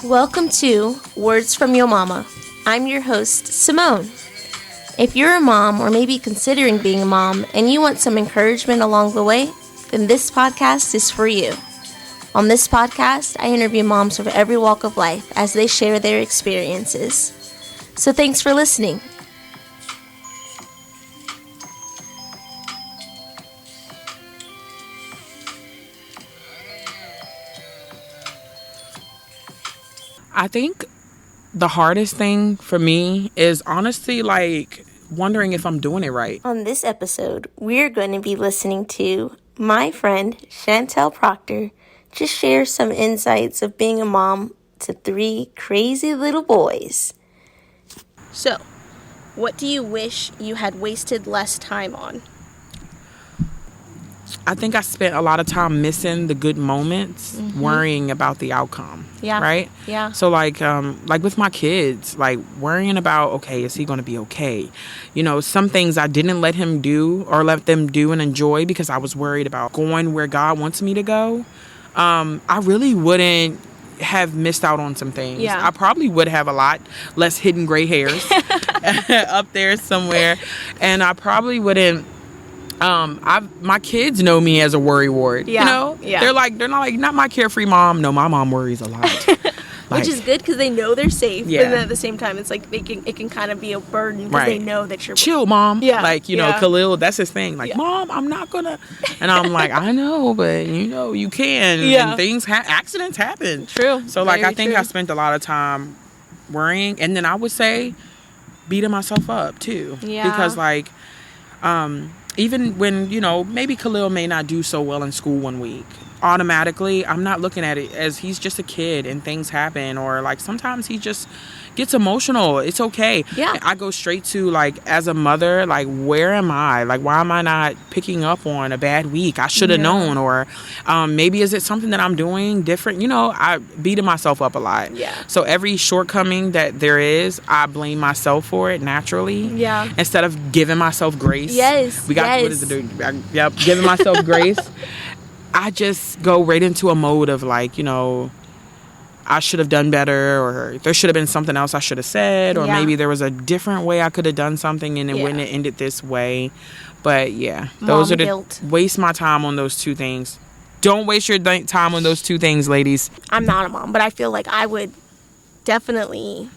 Welcome to Words from Your Mama. I'm your host, Simone. If you're a mom or maybe considering being a mom and you want some encouragement along the way, then this podcast is for you. On this podcast, I interview moms from every walk of life as they share their experiences. So thanks for listening. I think the hardest thing for me is honestly wondering if I'm doing it right. On this episode, we're going to be listening to my friend Chantel Proctor just share some insights of being a mom to 3 crazy little boys. So, what do you wish you had wasted less time on? I think I spent a lot of time missing the good moments, worrying about the outcome. Yeah. Right? Yeah. So like with my kids, worrying about, okay, is he going to be okay? You know, some things I didn't let him do or let them do and enjoy because I was worried about going where God wants me to go. I really wouldn't have missed out on some things. Yeah. I probably would have a lot less hidden gray hairs up there somewhere. And I probably wouldn't my kids know me as a worry ward. Yeah. You know? Yeah. They're not my carefree mom. No, my mom worries a lot. Which is good because they know they're safe. Yeah. But then at the same time, it's like it can kind of be a burden because they know that you're... Chill, mom. Yeah. Khalil, that's his thing. Mom, I'm not gonna... And I'm like, I know, but you can. Yeah. And accidents happen. True. So Very I think true. I spent a lot of time worrying. And then I would say beating myself up too. Yeah. Because even when, maybe Khalil may not do so well in school one week, automatically, I'm not looking at it as he's just a kid and things happen, or sometimes he just gets emotional. It's okay. Yeah. I go straight to as a mother, where am I? Why am I not picking up on a bad week? I should have known, or maybe is it something that I'm doing different? I beating myself up a lot. Yeah. So every shortcoming that there is, I blame myself for it naturally. Yeah. Instead of giving myself grace. Yes. What is it? Yep. Giving myself grace. I just go right into a mode of I should have done better, or there should have been something else I should have said, or maybe there was a different way I could have done something and it wouldn't have ended this way. But yeah, those Mom are the guilt. Waste my time on those 2 things. Don't waste your time on those 2 things, ladies. I'm not a mom, but I feel like I would definitely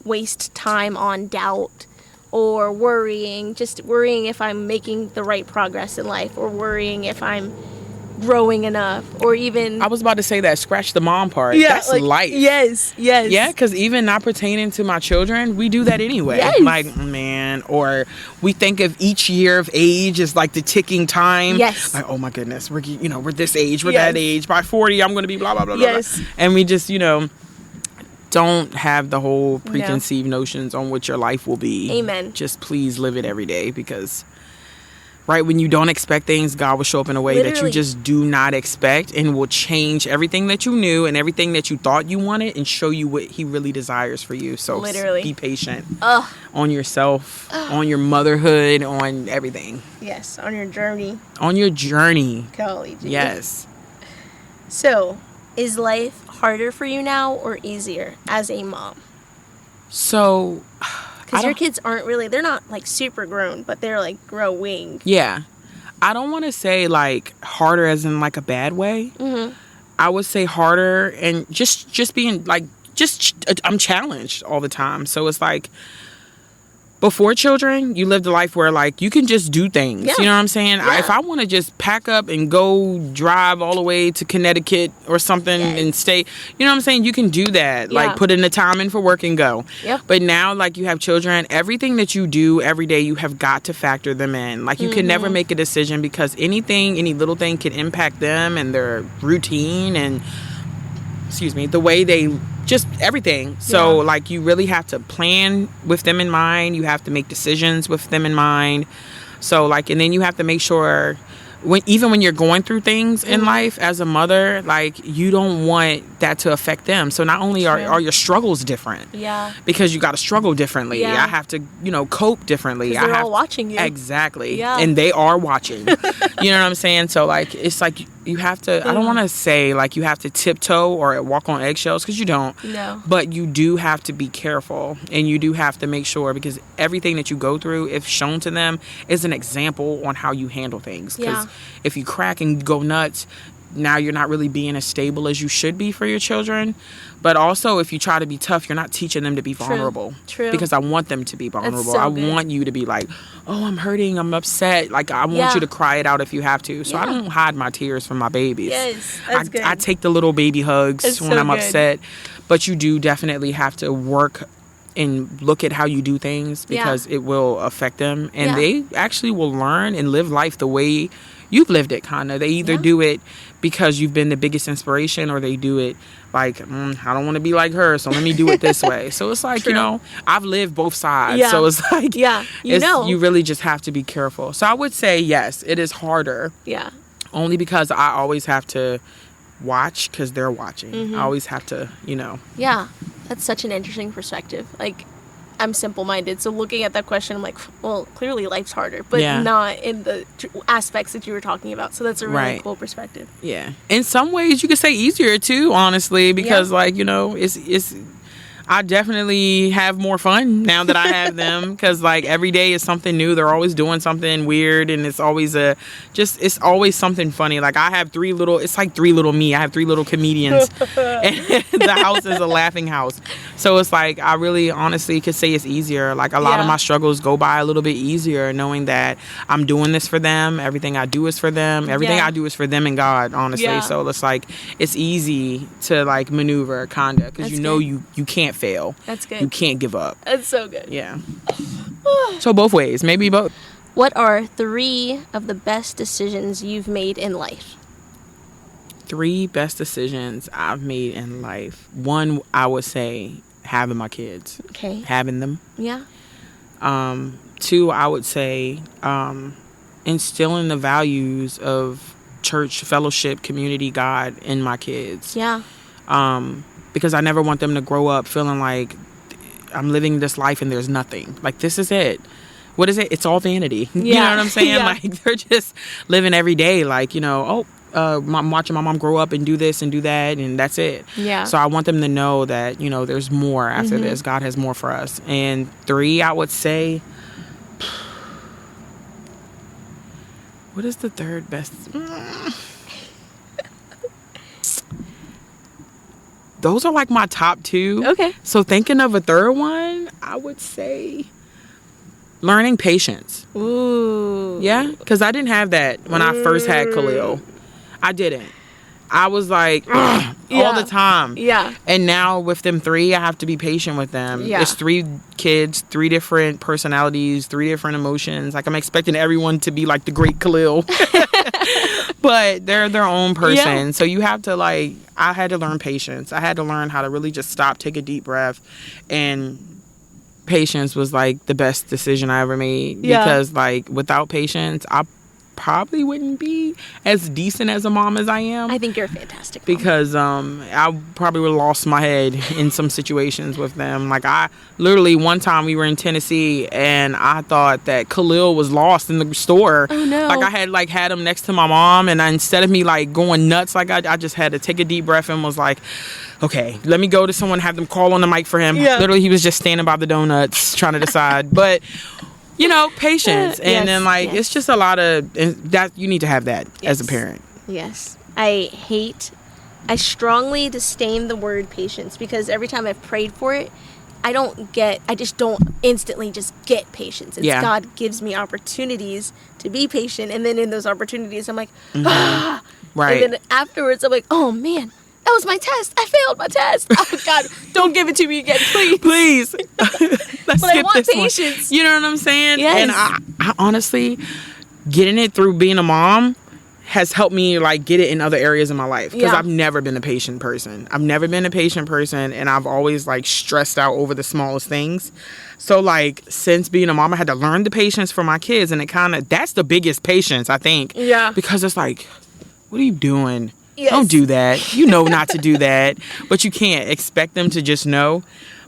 waste time on doubt or worrying if I'm making the right progress in life, or worrying if I'm growing enough, or even... I was about to say that. Scratch the mom part. Yeah, that's life. Yes. Yeah, because even not pertaining to my children, we do that anyway. Yes. Or we think of each year of age as the ticking time. Yes. Oh my goodness, we're this age, we're that age. By 40, I'm going to be blah, blah, blah, yes. blah. And we just, don't have the whole preconceived notions on what your life will be. Amen. Just please live it every day, because... right when you don't expect things, God will show up in a way that you just do not expect, and will change everything that you knew and everything that you thought you wanted and show you what he really desires for you. So be patient on yourself, on your motherhood, on everything. Yes, on your journey. On your journey. Golly gee. Yes. So, is life harder for you now or easier as a mom? So... because your kids aren't really, they're not super grown, but they're growing. Yeah. I don't want to say harder as in a bad way. Mm-hmm. I would say harder and just being I'm challenged all the time. So it's before children, you lived a life where you can just do things. Yeah. You know what I'm saying? Yeah. If I want to just pack up and go drive all the way to Connecticut or something and stay, you know what I'm saying? You can do that. Yeah. Put in the time in for work and go. Yep. But now you have children, everything that you do every day, you have got to factor them in. You can never make a decision, because any little thing can impact them and their routine and the way they just everything. So you really have to plan with them in mind. You have to make decisions with them in mind. So and then you have to make sure even when you're going through things in life as a mother, like, you don't want that to affect them. So not only are your struggles different, because you got to struggle differently. I have to, cope differently. They're all watching you. Exactly. And they are watching. You know what I'm saying? So, like, it's like you have to, I don't want to say like you have to tiptoe or walk on eggshells, because you don't. No. But you do have to be careful, and you do have to make sure, because everything that you go through, if shown to them, is an example on how you handle things. Because if you crack and go nuts, now you're not really being as stable as you should be for your children. But also, if you try to be tough, you're not teaching them to be vulnerable. True. Because I want them to be vulnerable. So I good. want you to be like, oh, I'm hurting, I'm upset. Like, I want you to cry it out if you have to. So I don't hide my tears from my babies. Yes, that's good. I take the little baby hugs when I'm upset. But you do definitely have to work and look at how you do things, because it will affect them. And they actually will learn and live life the way you've lived it, kind of. They either do it because you've been the biggest inspiration, or they do it like, I don't want to be like her, so let me do it this way. So it's like, I've lived both sides. So it's like, you really just have to be careful. So I would say, yes, it is harder. Yeah. Only because I always have to watch, because they're watching. I always have to, Yeah. That's such an interesting perspective. Like, I'm simple-minded, so looking at that question, I'm like, well, clearly life's harder, but not in the aspects that you were talking about. So that's a really cool perspective. Yeah. In some ways, you could say easier too, honestly, because like, it's I definitely have more fun now that I have them, because like every day is something new. They're always doing something weird, and it's always it's always something funny. Like, I have it's like three little me. I have three little comedians, and the house is a laughing house. So it's like, I really honestly could say it's easier. Like, a lot of my struggles go by a little bit easier, knowing that I'm doing this for them. Everything I do is for them. Everything I do is for them and God, honestly. So it's like, it's easy to like maneuver, kinda, because you can't fail. That's good. You can't give up. That's so good. Yeah. So both ways, maybe both. What are 3 of the best decisions you've made in life? 3 best decisions I've made in life. 1, I would say having my kids. Okay. Having them. Yeah. 2, I would say instilling the values of church, fellowship, community, God in my kids. Yeah. Because I never want them to grow up feeling like I'm living this life and there's nothing. Like, this is it. What is it? It's all vanity. You know what I'm saying? Like, they're just living every day like, I'm watching my mom grow up and do this and do that, and that's it. Yeah. So I want them to know that, there's more after this. God has more for us. And 3, I would say, what is the third best? Those are like my top 2. Okay. So thinking of a third one, I would say learning patience. Ooh. Yeah, because I didn't have that when I first had Khalil. I didn't. I was like, all the time. Yeah. And now with them 3, I have to be patient with them. Yeah. It's 3 kids, 3 different personalities, 3 different emotions. Like, I'm expecting everyone to be like the great Khalil. But they're their own person. Yeah. So you have to, like, I had to learn patience. I had to learn how to really just stop, take a deep breath. And patience was, like, the best decision I ever made. Yeah. Because, like, without patience, I probably wouldn't be as decent as a mom as I am. I think you're a fantastic mom. Because I probably would have lost my head in some situations with them. Like, I literally, one time we were in Tennessee and I thought that Khalil was lost in the store. Oh no. Like, I had him next to my mom, and instead of me like going nuts, like I just had to take a deep breath and was like, okay, let me go to someone, have them call on the mic for him. Yeah. Literally, he was just standing by the donuts trying to decide. But patience. And then, like, it's just a lot of that. You need to have that as a parent. Yes. I strongly disdain the word patience, because every time I've prayed for it, I just don't instantly just get patience. It's God gives me opportunities to be patient. And then in those opportunities, I'm like, ah. Right. And then afterwards, I'm like, oh man, that was my test. I failed my test. Oh God, don't give it to me again, please. Please. Let's but skip I want this patience. One. You know what I'm saying? Yes. And I honestly, getting it through being a mom has helped me like get it in other areas of my life, because Yeah. I've never been a patient person. And I've always like stressed out over the smallest things. So like since being a mom, I had to learn the patience for my kids, and that's the biggest patience, I think. Yeah. Because it's like, what are you doing? Yes. Don't do that. You know not to do that, but you can't expect them to just know.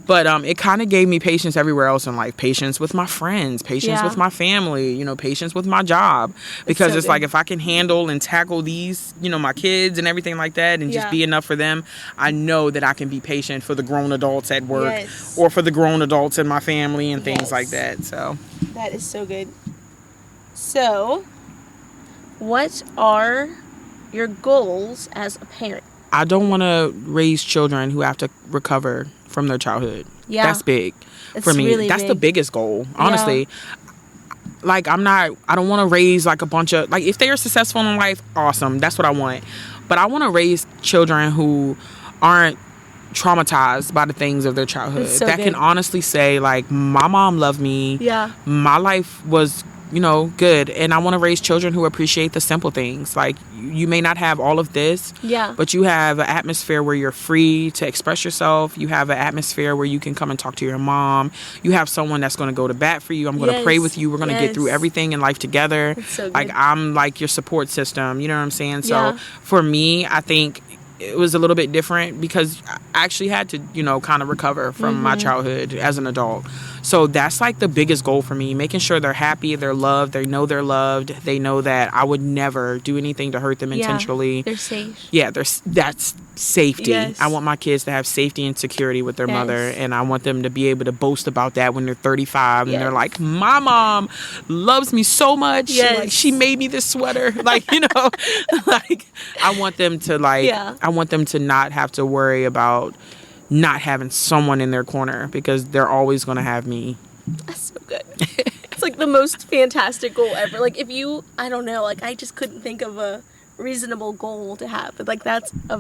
But it kind of gave me patience everywhere else in life. Patience with my friends, patience Yeah. with my family, patience with my job. Because so it's good. like, if I can handle and tackle these, my kids and everything like that, and just Yeah. be enough for them, I know that I can be patient for the grown adults at work, Yes. or for the grown adults in my family and things Yes. like that. So That is so good. So, what are your goals as a parent? I don't want to raise children who have to recover from their childhood. Yeah. That's big It's for me. really That's big. the biggest goal, honestly. Like, I don't want to raise like a bunch of, like, if they are successful in life, awesome. That's what I want. But I want to raise children who aren't traumatized by the things of their childhood. It's so that good. can honestly say, like, my mom loved me. Yeah. My life was, good. And I want to raise children who appreciate the simple things. Like, you may not have all of this, Yeah. but you have an atmosphere where you're free to express yourself. You have an atmosphere where you can come and talk to your mom. You have someone that's going to go to bat for you. I'm going to Yes. pray with you. We're going to get through Yes. everything in life together. It's so good. Like, I'm like your support system. You know what I'm saying? So Yeah. for me, I think it was a little bit different, because I actually had to, kind of recover from my childhood as an adult. So that's like the biggest goal for me, making sure they're happy, they're loved, they know they're loved, they know that I would never do anything to hurt them intentionally. They're safe. Yeah, that's safety. Yes. I want my kids to have safety and security with their Yes. mother, and I want them to be able to boast about that when they're 35 and they're Yes. like, my mom loves me so much. Yes. Like, she made me this sweater. Like, like, I want them to I want them to not have to worry about not having someone in their corner, because they're always going to have me. That's so good. It's like the most fantastic goal ever. Like, I don't know, like, I just couldn't think of a reasonable goal to have. But like, that's a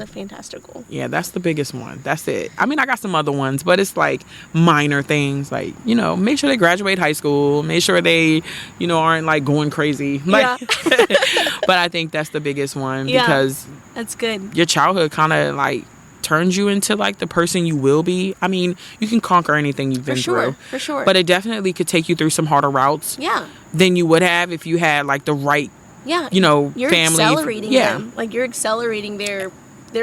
fantastic goal. Yeah, that's the biggest one. That's it. I mean, I got some other ones, but it's like minor things, like, make sure they graduate high school, make sure they, aren't like going crazy. Like, but I think that's the biggest one, because that's good. your childhood kind of like turns you into like the person you will be. I mean, you can conquer anything you've been through. For sure. But it definitely could take you through some harder routes than you would have if you had like the right, you're family. accelerating them. Like, you're accelerating their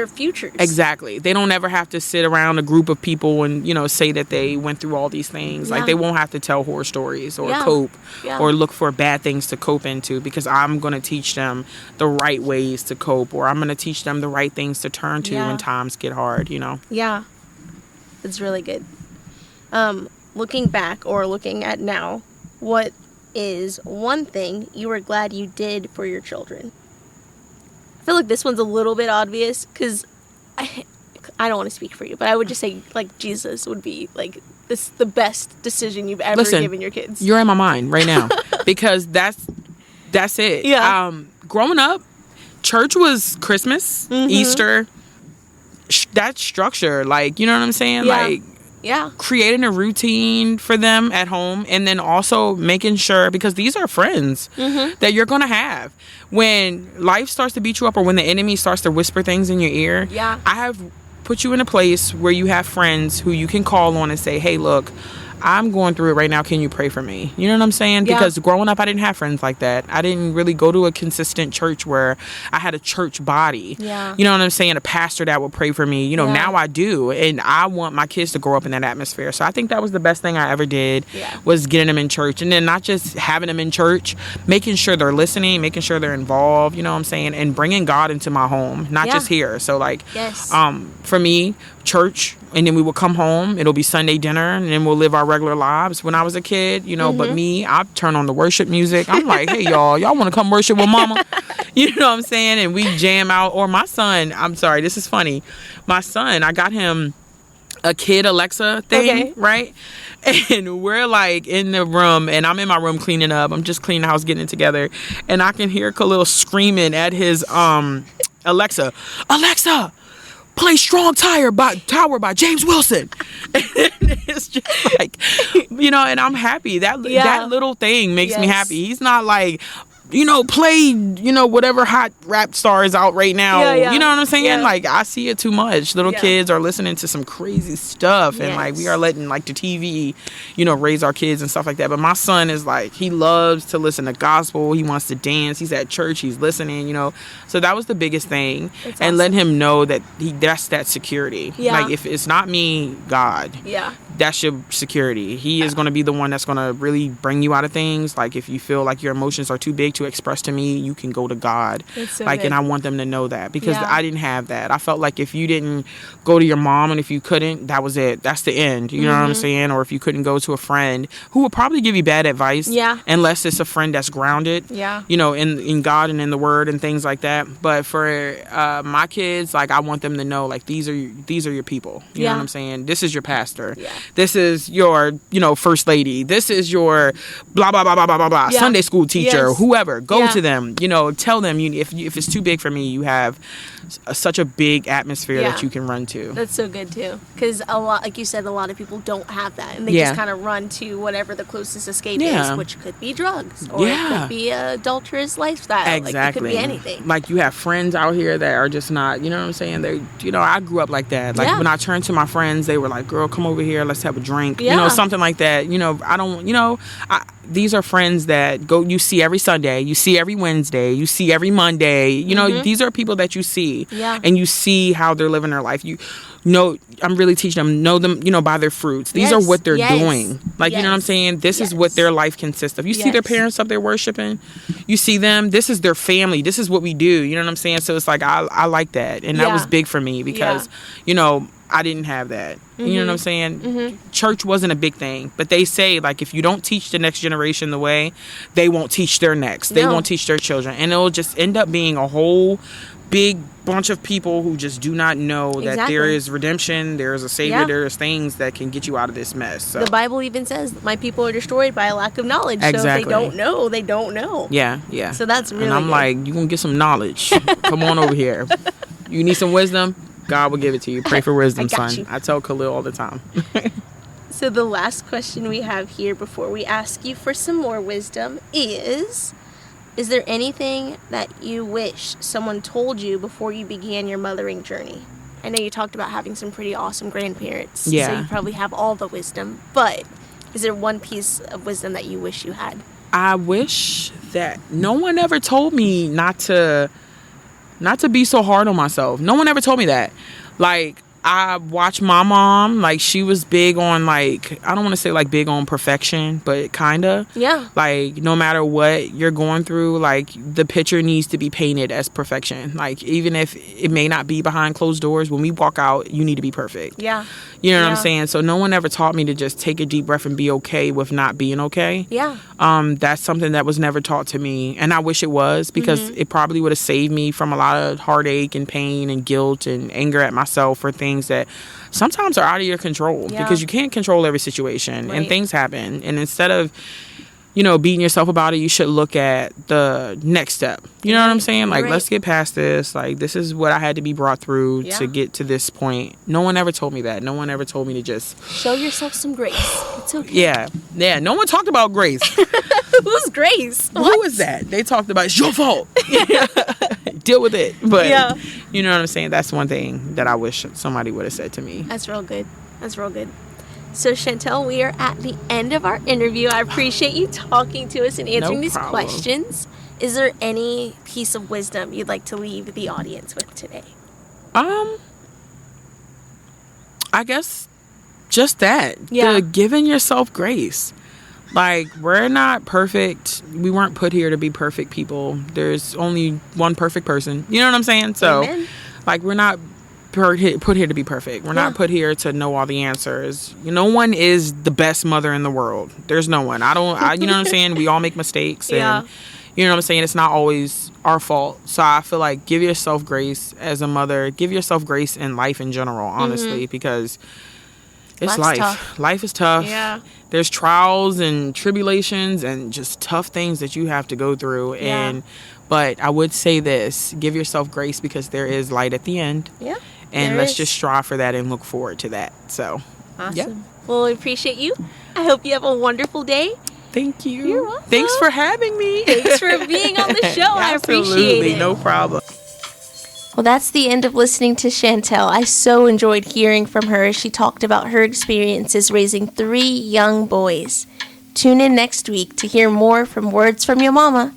futures. Exactly. They don't ever have to sit around a group of people and, say that they went through all these things. Like, they won't have to tell horror stories or cope or look for bad things to cope into, because I'm going to teach them the right ways to cope, or I'm going to teach them the right things to turn to when times get hard, Yeah. It's really good. Looking back, or looking at now, what is one thing you were glad you did for your children? I feel like this one's a little bit obvious, because I don't want to speak for you, but I would just say, like, Jesus would be like the best decision you've ever given your kids. You're in my mind right now, because that's it. Yeah. Growing up, church was Christmas, Easter, that structure, like, you know what I'm saying? Yeah. Like, Yeah. creating a routine for them at home, and then also making sure, because these are friends that you're going to have when life starts to beat you up, or when the enemy starts to whisper things in your ear. Yeah. I have put you in a place where you have friends who you can call on and say, hey, look, I'm going through it right now. Can you pray for me? You know what I'm saying? Yeah. Because growing up, I didn't have friends like that. I didn't really go to a consistent church where I had a church body. Yeah. You know what I'm saying? A pastor that would pray for me. Now I do. And I want my kids to grow up in that atmosphere. So I think that was the best thing I ever did, was getting them in church. And then not just having them in church, making sure they're listening, making sure they're involved, you know what I'm saying? And bringing God into my home, not just here. So like, for me, church, and then we will come home, it'll be Sunday dinner, and then we'll live our regular lives. When I was a kid, but me, I turn on the worship music. I'm like, hey, y'all want to come worship with mama? You know what I'm saying? And we jam out. Or my son, I'm sorry, this is funny. My son, I got him a kid Alexa thing, right? And we're like in the room, and I'm in my room cleaning up. I'm just cleaning the house, getting it together, and I can hear Khalil screaming at his Alexa, play Strong Tower by James Wilson. And it's just like, and I'm happy. That little thing makes me happy. He's not like play, whatever hot rap star is out right now. Yeah. You know what I'm saying? Yeah. Like, I see it too much. Little kids are listening to some crazy stuff. And, like, we are letting, like, the TV, raise our kids and stuff like that. But my son is, like, he loves to listen to gospel. He wants to dance. He's at church. He's listening, So that was the biggest thing. That's and awesome. letting him know that that's that security. Yeah. Like, if it's not me, God. Yeah. That's your security. He is going to be the one that's going to really bring you out of things. Like, if you feel like your emotions are too big to express to me, you can go to God. That's so like, good. and I want them to know that, because I didn't have that. I felt like if you didn't go to your mom, and if you couldn't, that was it. That's the end. You know what I'm saying? Or if you couldn't go to a friend who would probably give you bad advice. Yeah. Unless it's a friend that's grounded. Yeah. In God and in the Word and things like that. But for my kids, like, I want them to know, like, these are your people. You know what I'm saying? This is your pastor. Yeah. This is your, first lady. This is your blah, blah, blah, blah, blah, blah, blah. Yeah. Sunday school teacher, Yes. whoever. Go to them, tell them if it's too big for me, you have such a big atmosphere that you can run to. That's so good too. Because a lot, like you said, a lot of people don't have that. And they just kind of run to whatever the closest escape is, which could be drugs. Or it could be an adulterous lifestyle. Exactly. Like, it could be anything. Like, you have friends out here that are just not, you know what I'm saying? They, I grew up like that. Like, when I turned to my friends, they were like, girl, come over here, let's have a drink. Something like that. I don't, these are friends that you see every Sunday, you see every Wednesday, you see every Monday. These are people that you see. Yeah. And you see how they're living their life. I'm really teaching them, know them, by their fruits. These are what they're doing. Like, you know what I'm saying? This is what their life consists of. You see their parents up there worshiping. You see them. This is their family. This is what we do. You know what I'm saying? So it's like, I like that. And that was big for me because, I didn't have that. You know what I'm saying? Church wasn't a big thing. But they say, like, if you don't teach the next generation the way, they won't teach their next. They won't teach their children. And it'll just end up being a whole big bunch of people who just do not know that there is redemption, there is a savior, there's things that can get you out of this mess. So. The Bible even says, my people are destroyed by a lack of knowledge. Exactly. So if they don't know, they don't know. Yeah. So that's really And I'm good. like, you're going to get some knowledge. Come on over here. You need some wisdom? God will give it to you. Pray for wisdom, son. you. I tell Khalil all the time. So the last question we have here before we ask you for some more wisdom is there anything that you wish someone told you before you began your mothering journey? I know you talked about having some pretty awesome grandparents. Yeah. So you probably have all the wisdom. But is there one piece of wisdom that you wish you had? I wish that no one ever told me not to be so hard on myself. No one ever told me that. Like, I watched my mom, like, she was big on, like, I don't want to say, like, big on perfection, but kind of. Yeah. Like, no matter what you're going through, like, the picture needs to be painted as perfection. Like, even if it may not be behind closed doors, when we walk out, you need to be perfect. Yeah. You know what I'm saying? So no one ever taught me to just take a deep breath and be okay with not being okay. Yeah. That's something that was never taught to me. And I wish it was, because it probably would have saved me from a lot of heartache and pain and guilt and anger at myself for things that sometimes are out of your control, because you can't control every situation and things happen. And instead of, beating yourself about it, you should look at the next step. You know what I'm saying? Like, let's get past this. Like, this is what I had to be brought through to get to this point. No one ever told me that. No one ever told me to just show yourself some grace. It's okay. Yeah. No one talked about grace. Who's Grace? Who is that? They talked about it's your fault. Deal with it. But you know what I'm saying? That's one thing that I wish somebody would have said to me. That's real good. So, Chantel, we are at the end of our interview. I appreciate you talking to us and answering these questions. Is there any piece of wisdom you'd like to leave the audience with today? I guess just that. Yeah. The giving yourself grace. Like, we're not perfect. We weren't put here to be perfect people. There's only one perfect person. You know what I'm saying? So, Amen. like, we're not put here to be perfect. We're not put here to know all the answers. No one is the best mother in the world. There's no one. You know what I'm saying? We all make mistakes. And, you know what I'm saying? It's not always our fault. So I feel like give yourself grace as a mother. Give yourself grace in life in general, honestly, because it's life. Tough. Life is tough. Yeah. There's trials and tribulations and just tough things that you have to go through. Yeah. But I would say this, give yourself grace, because there is light at the end. Yeah. And let's just strive for that and look forward to that. So, awesome. Well, we appreciate you. I hope you have a wonderful day. Thank you. You're welcome. Thanks for having me. Thanks for being on the show. I appreciate it. Absolutely, no problem. Well, that's the end of listening to Chantel. I so enjoyed hearing from her as she talked about her experiences raising 3 young boys. Tune in next week to hear more from Words from Your Mama.